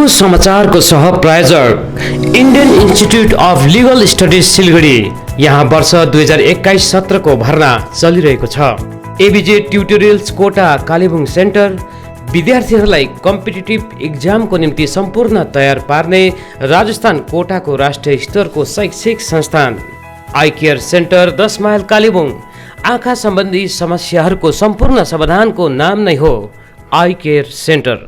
यो समाचारको सह प्रायोजक Indian Institute of Legal Studies Siliguri. यहाँ वर्ष 2021-17 भर्ना चलिरहेको छ। ABJ tutorials Kota Kalimpong centre विद्यार्थीहरूलाई कम्पिटिटिभ इक्जामको निम्ति सम्पूर्ण तयार पार्ने राजस्थान कोटाको राष्ट्रिय स्तरको शैक्षिक संस्थान। आई केयर सेन्टर 10 माइल कालेबुङ। आँखा सम्बन्धी समस्याहरूको सम्पूर्ण समाधानको नाम नै हो आई केयर सेन्टर।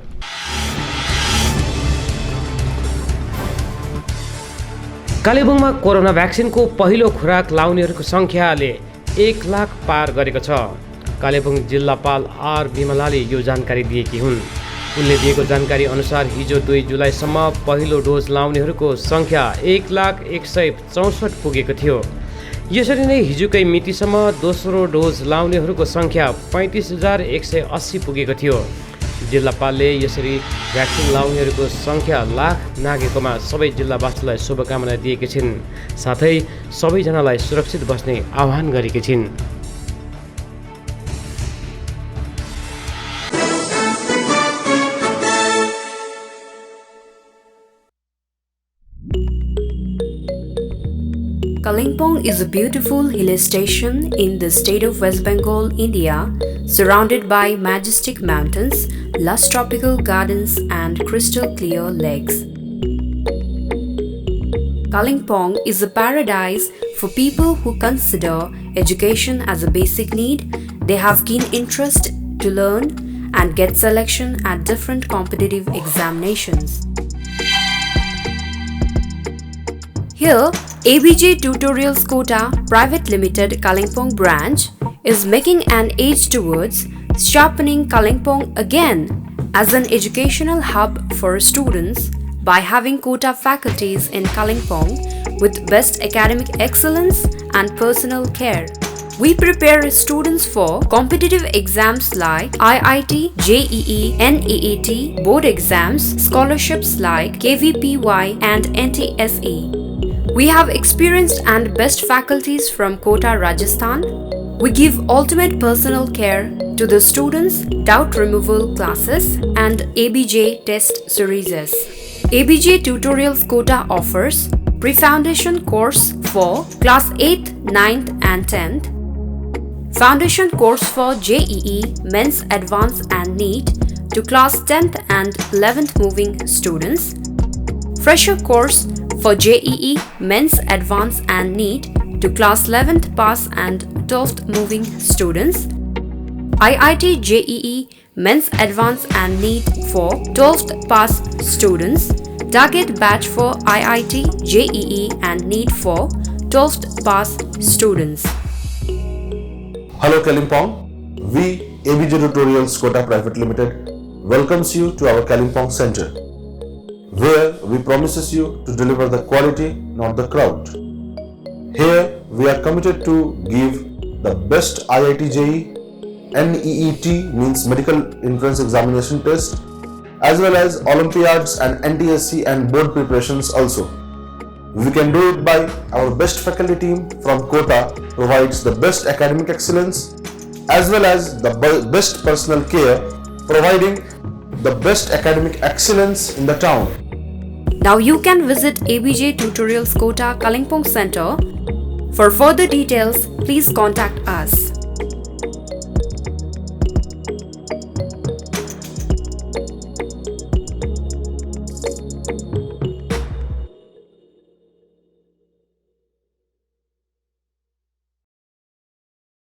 कालेबुङमा कोरोना भ्याक्सिनको पहिलो खुराक लाउनेहरूको सङ्ख्याले 1 लाख पार गरेको छ। कालेबुङ जिल्लापाल आर विमलाले यो जानकारी दिएकी हुन्। उनले दिएको जानकारी अनुसार हिजो 2 जुलाईसम्म पहिलो डोज लाउनेहरूको सङ्ख्या 1,01,64 पुगेको थियो। यसरी नै हिजोकै मितिसम्म दोस्रो डोज लाउनेहरूको सङ्ख्या 35,180 पुगेको थियो। जिल्लापालले यसरी भ्याक्सिन लाउनेहरूको सङ्ख्या लाख नागेकोमा सबै जिल्लावासीलाई शुभकामना दिएकी छिन्। साथै सबैजनालाई सुरक्षित बस्ने आह्वान गरेकी छिन्। Kalimpong is a beautiful hill station in the state of West Bengal, India, surrounded by majestic mountains, lush tropical gardens and crystal clear lakes. Kalimpong is a paradise for people who consider education as a basic need. They have keen interest to learn and get selection at different competitive examinations. Here, ABJ Tutorials Kota Private Limited Kalimpong branch is making an edge towards sharpening Kalimpong again as an educational hub for students by having Kota faculties in Kalimpong with best academic excellence and personal care. We prepare students for competitive exams like IIT, JEE, NEET, board exams, scholarships like KVPY and NTSE. We have experienced and best faculties from Kota, Rajasthan. We give ultimate personal care to the students, doubt removal classes and ABJ test series. ABJ Tutorials Kota offers pre-foundation course for class 8th, 9th and 10th, foundation course for JEE, Men's Advanced and NEET to class 10th and 11th moving students, fresher course for JEE, Men's Advanced and NEET to class 11th pass and 12th moving students, IIT JEE, Men's Advanced and NEET for 12th pass students, target batch for IIT JEE and NEET for 12th pass students. Hello Kalimpong, we ABJ Tutorials Kota Private Limited welcomes you to our Kalimpong Center, where we promises you to deliver the quality, not the crowd. Here we are committed to give the best IIT JEE, NEET means Medical Entrance Examination test, as well as Olympiads and NTSC and board preparations also. We can do it by our best faculty team from Kota provides the best academic excellence as well as the best personal care, providing the best academic excellence in the town. Now you can visit ABJ Tutorials Kota Kalimpong Center. For further details, please contact us.